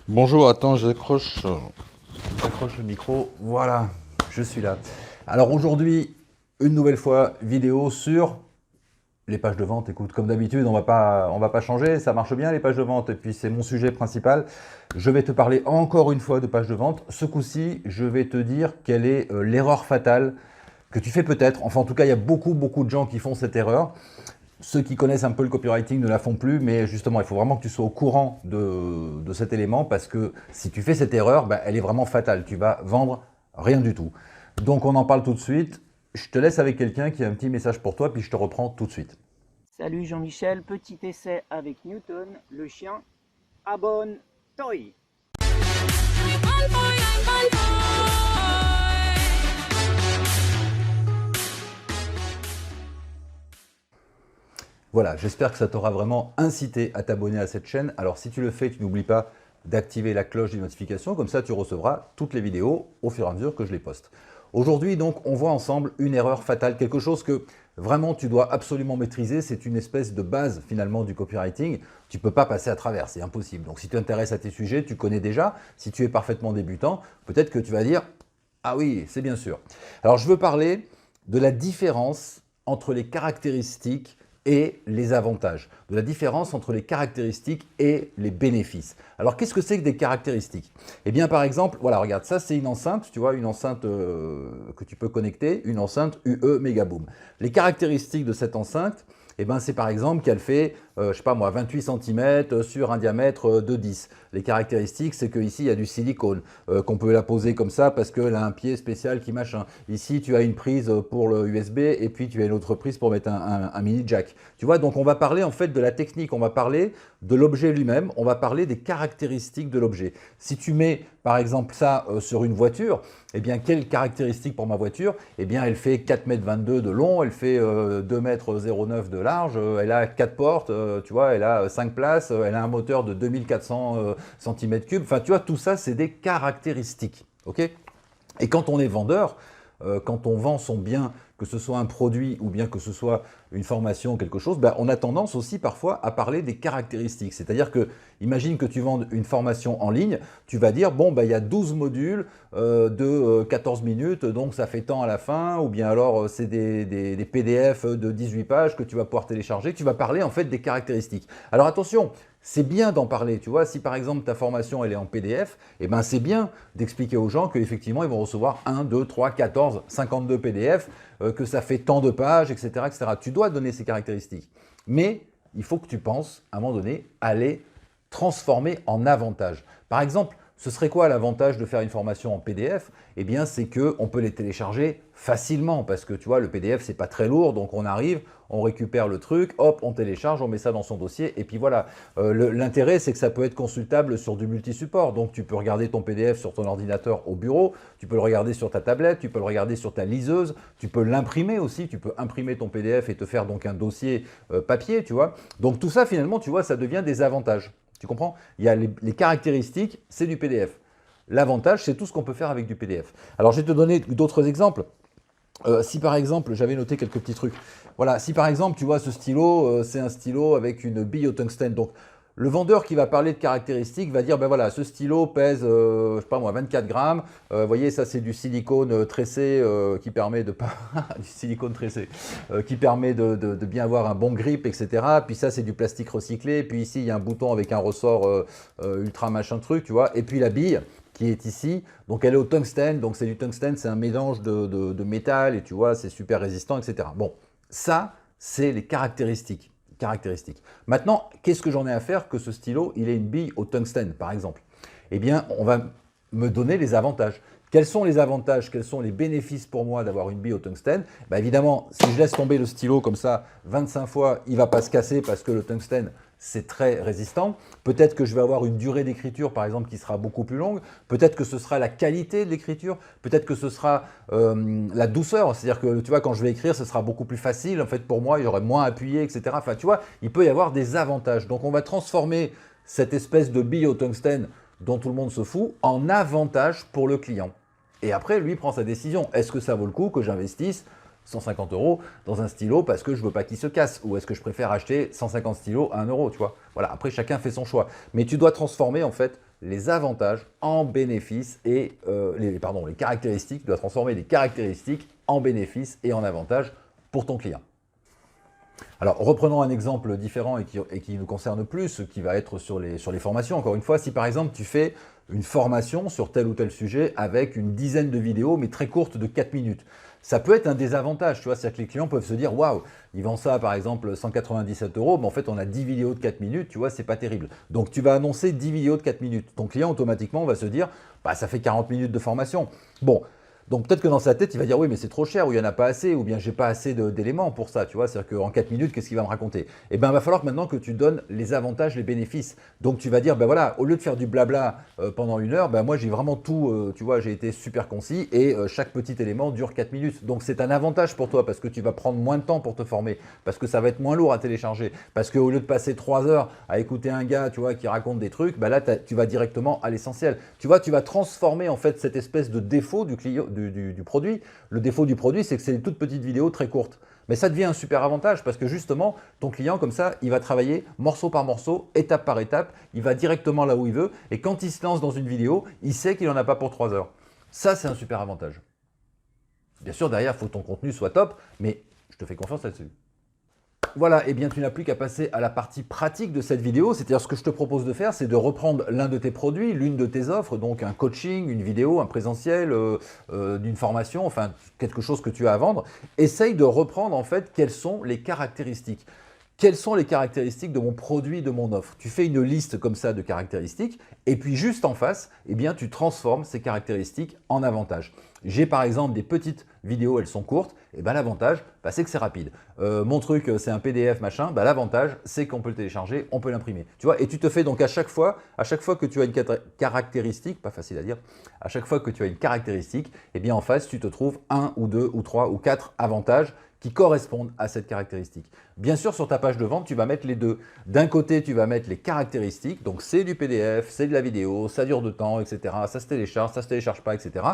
Bonjour, attends, j'accroche le micro. Voilà, je suis là. Alors aujourd'hui, une nouvelle fois, vidéo sur les pages de vente. Écoute, comme d'habitude, on va pas changer. Ça marche bien les pages de vente. Et puis c'est mon sujet principal. Je vais te parler encore une fois de pages de vente. Ce coup-ci, je vais te dire quelle est l'erreur fatale que tu fais peut-être. Enfin, en tout cas, il y a beaucoup de gens qui font cette erreur. Ceux qui connaissent un peu le copywriting ne la font plus, mais justement, il faut vraiment que tu sois au courant de cet élément parce que si tu fais cette erreur, bah, elle est vraiment fatale. Tu vas vendre rien du tout. Donc, on en parle tout de suite. Je te laisse avec quelqu'un qui a un petit message pour toi, puis je te reprends tout de suite. Salut Jean-Michel, petit essai avec Newton, le chien abonne Toy. Voilà, j'espère que ça t'aura vraiment incité à t'abonner à cette chaîne. Alors, si tu le fais, tu n'oublies pas d'activer la cloche des notifications. Comme ça, tu recevras toutes les vidéos au fur et à mesure que je les poste. Aujourd'hui, donc, on voit ensemble une erreur fatale, quelque chose que vraiment tu dois absolument maîtriser. C'est une espèce de base finalement du copywriting. Tu ne peux pas passer à travers, c'est impossible. Donc, si tu t'intéresses à tes sujets, tu connais déjà. Si tu es parfaitement débutant, peut-être que tu vas dire « Ah oui, c'est bien sûr ». Alors, je veux parler de la différence entre les caractéristiques et les avantages, de la différence entre les caractéristiques et les bénéfices. Alors, qu'est-ce que c'est que des caractéristiques? Eh bien, par exemple, voilà, regarde, ça c'est une enceinte, tu vois, une enceinte que tu peux connecter, une enceinte UE Megaboom. Les caractéristiques de cette enceinte, eh ben, c'est par exemple qu'elle fait, je sais pas moi, 28 cm sur un diamètre de 10. Les caractéristiques, c'est qu'ici, il y a du silicone, qu'on peut la poser comme ça parce qu'elle a un pied spécial qui machin. Ici, tu as une prise pour le USB et puis tu as une autre prise pour mettre un mini jack. Tu vois, donc on va parler en fait de la technique, on va parler de l'objet lui-même, on va parler des caractéristiques de l'objet. Si tu mets par exemple ça sur une voiture, eh bien quelles caractéristiques pour ma voiture? Eh bien elle fait 4,22 m de long, elle fait 2,09 m de large, elle a 4 portes, tu vois, elle a 5 places, elle a un moteur de 2400 cm3. Enfin tu vois, tout ça c'est des caractéristiques. Ok? Et quand on est vendeur, quand on vend son bien, que ce soit un produit ou bien que ce soit une formation ou quelque chose, ben, on a tendance aussi parfois à parler des caractéristiques. C'est-à-dire que, imagine que tu vends une formation en ligne, tu vas dire, bon, ben, il y a 12 modules de 14 minutes, donc ça fait tant à la fin, ou bien alors c'est des PDF de 18 pages que tu vas pouvoir télécharger. Tu vas parler en fait des caractéristiques. Alors attention, c'est bien d'en parler, tu vois, si par exemple ta formation elle est en PDF, eh ben c'est bien d'expliquer aux gens qu'effectivement ils vont recevoir 1, 2, 3, 14, 52 PDF, que ça fait tant de pages, etc., etc. Tu dois donner ces caractéristiques. Mais il faut que tu penses, à un moment donné, à les transformer en avantage. Par exemple, ce serait quoi l'avantage de faire une formation en PDF? Eh bien, c'est qu'on peut les télécharger facilement parce que tu vois, le PDF, c'est pas très lourd, donc on arrive, on récupère le truc, hop, on télécharge, on met ça dans son dossier et puis voilà. L'intérêt, c'est que ça peut être consultable sur du multi-support. Donc, tu peux regarder ton PDF sur ton ordinateur au bureau, tu peux le regarder sur ta tablette, tu peux le regarder sur ta liseuse, tu peux l'imprimer aussi, tu peux imprimer ton PDF et te faire donc un dossier papier, tu vois. Donc, tout ça, finalement, tu vois, ça devient des avantages. Tu comprends? Il y a les caractéristiques, c'est du PDF. L'avantage, c'est tout ce qu'on peut faire avec du PDF. Alors, je vais te donner d'autres exemples. Si par exemple, j'avais noté quelques petits trucs. Voilà, si par exemple, tu vois, ce stylo, c'est un stylo avec une bille au tungstène. Donc, le vendeur qui va parler de caractéristiques va dire, ben voilà, ce stylo pèse, je sais pas moi, 24 grammes. Vous voyez, ça c'est du silicone tressé qui permet de pas, du silicone tressé, qui permet de bien avoir un bon grip, etc. Puis ça c'est du plastique recyclé. Puis ici il y a un bouton avec un ressort ultra machin truc, tu vois. Et puis la bille qui est ici, donc elle est au tungstène. Donc c'est du tungstène, c'est un mélange de métal et tu vois, c'est super résistant, etc. Bon, ça c'est les caractéristiques. Maintenant, qu'est-ce que j'en ai à faire que ce stylo, il ait une bille au tungstène, par exemple? Eh bien, on va me donner les avantages. Quels sont les avantages, quels sont les bénéfices pour moi d'avoir une bille au tungstène? Ben évidemment, si je laisse tomber le stylo comme ça 25 fois, il ne va pas se casser parce que le tungstène, c'est très résistant. Peut-être que je vais avoir une durée d'écriture, par exemple, qui sera beaucoup plus longue. Peut-être que ce sera la qualité de l'écriture. Peut-être que ce sera la douceur. C'est-à-dire que, tu vois, quand je vais écrire, ce sera beaucoup plus facile. En fait, pour moi, il y aurait moins appuyé, etc. Enfin, tu vois, il peut y avoir des avantages. Donc, on va transformer cette espèce de bille au tungstène dont tout le monde se fout en avantage pour le client. Et après, lui prend sa décision. Est-ce que ça vaut le coup que j'investisse 150 € dans un stylo parce que je ne veux pas qu'il se casse? Ou est-ce que je préfère acheter 150 stylos à 1 euro, tu vois? Voilà, après chacun fait son choix. Mais tu dois transformer en fait les avantages en bénéfices et les caractéristiques. Tu dois transformer les caractéristiques en bénéfices et en avantages pour ton client. Alors, reprenons un exemple différent et qui nous concerne plus, qui va être sur les formations. Encore une fois, si par exemple tu fais une formation sur tel ou tel sujet avec une dizaine de vidéos, mais très courtes de 4 minutes, ça peut être un désavantage, tu vois, c'est-à-dire que les clients peuvent se dire « Waouh, ils vendent ça par exemple 197 €, mais en fait on a 10 vidéos de 4 minutes, tu vois, c'est pas terrible. » Donc tu vas annoncer 10 vidéos de 4 minutes. Ton client automatiquement va se dire « Bah ça fait 40 minutes de formation. » Bon. Donc peut-être que dans sa tête, il va dire oui, mais c'est trop cher, ou il n'y en a pas assez, ou bien j'ai pas assez d'éléments pour ça, tu vois. C'est-à-dire qu'en 4 minutes, qu'est-ce qu'il va me raconter? Eh bien, il va falloir que maintenant que tu donnes les avantages, les bénéfices. Donc tu vas dire, ben voilà, au lieu de faire du blabla pendant 1 heure, ben moi j'ai vraiment tout, tu vois, j'ai été super concis et chaque petit élément dure 4 minutes. Donc c'est un avantage pour toi parce que tu vas prendre moins de temps pour te former, parce que ça va être moins lourd à télécharger, parce qu'au lieu de passer 3 heures à écouter un gars, tu vois, qui raconte des trucs, ben là tu vas directement à l'essentiel. Tu vois, tu vas transformer en fait cette espèce de défaut du client, du produit. Le défaut du produit, c'est que c'est des toutes petites vidéos très courtes. Mais ça devient un super avantage parce que justement, ton client, comme ça, il va travailler morceau par morceau, étape par étape, il va directement là où il veut et quand il se lance dans une vidéo, il sait qu'il n'en a pas pour 3 heures. Ça, c'est un super avantage. Bien sûr, derrière, il faut que ton contenu soit top, mais je te fais confiance là-dessus. Voilà, et bien tu n'as plus qu'à passer à la partie pratique de cette vidéo, c'est-à-dire ce que je te propose de faire, c'est de reprendre l'un de tes produits, l'une de tes offres, donc un coaching, une vidéo, un présentiel, d'une formation, enfin quelque chose que tu as à vendre. Essaye de reprendre en fait quelles sont les caractéristiques. Quelles sont les caractéristiques de mon produit, de mon offre? Tu fais une liste comme ça de caractéristiques et puis juste en face, eh bien, tu transformes ces caractéristiques en avantages. J'ai par exemple des petites vidéos, elles sont courtes, et ben l'avantage, c'est que c'est rapide. Mon truc, c'est un PDF machin, l'avantage, c'est qu'on peut le télécharger, on peut l'imprimer. Tu vois, et tu te fais donc à chaque fois que tu as une caractéristique, pas facile à dire, à chaque fois que tu as une caractéristique, eh bien en face, tu te trouves 1 ou 2 ou 3 ou 4 avantages qui correspondent à cette caractéristique. Bien sûr, sur ta page de vente, tu vas mettre les deux. D'un côté, tu vas mettre les caractéristiques, donc c'est du PDF, c'est de la vidéo, ça dure de temps, etc. Ça se télécharge pas, etc.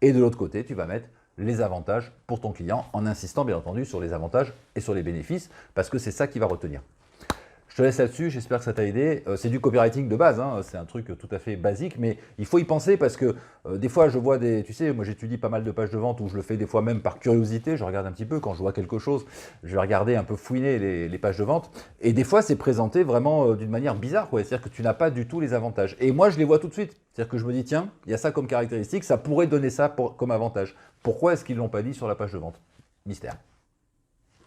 Et de l'autre côté, tu vas mettre les avantages pour ton client en insistant bien entendu sur les avantages et sur les bénéfices parce que c'est ça qui va retenir. Je te laisse là-dessus, j'espère que ça t'a aidé. C'est du copywriting de base, hein, c'est un truc tout à fait basique, mais il faut y penser parce que des fois je vois tu sais, moi j'étudie pas mal de pages de vente où je le fais des fois même par curiosité, je regarde un petit peu quand je vois quelque chose, je vais regarder un peu fouiner les pages de vente et des fois c'est présenté vraiment d'une manière bizarre, c'est-à-dire que tu n'as pas du tout les avantages. Et moi je les vois tout de suite, c'est-à-dire que je me dis tiens, il y a ça comme caractéristique, ça pourrait donner ça comme avantage. Pourquoi est-ce qu'ils ne l'ont pas dit sur la page de vente? Mystère.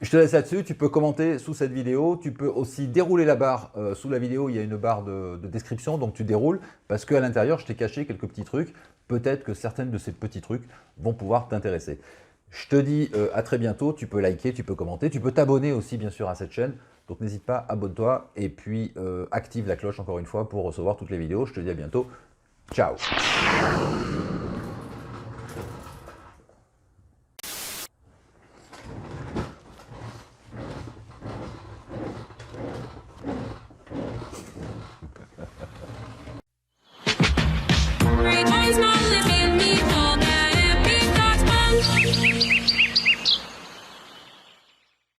Je te laisse là-dessus, tu peux commenter sous cette vidéo, tu peux aussi dérouler la barre. Sous la vidéo, il y a une barre de description, donc tu déroules parce qu'à l'intérieur, je t'ai caché quelques petits trucs. Peut-être que certaines de ces petits trucs vont pouvoir t'intéresser. Je te dis à très bientôt, tu peux liker, tu peux commenter, tu peux t'abonner aussi bien sûr à cette chaîne. Donc n'hésite pas, abonne-toi et puis active la cloche encore une fois pour recevoir toutes les vidéos. Je te dis à bientôt, ciao!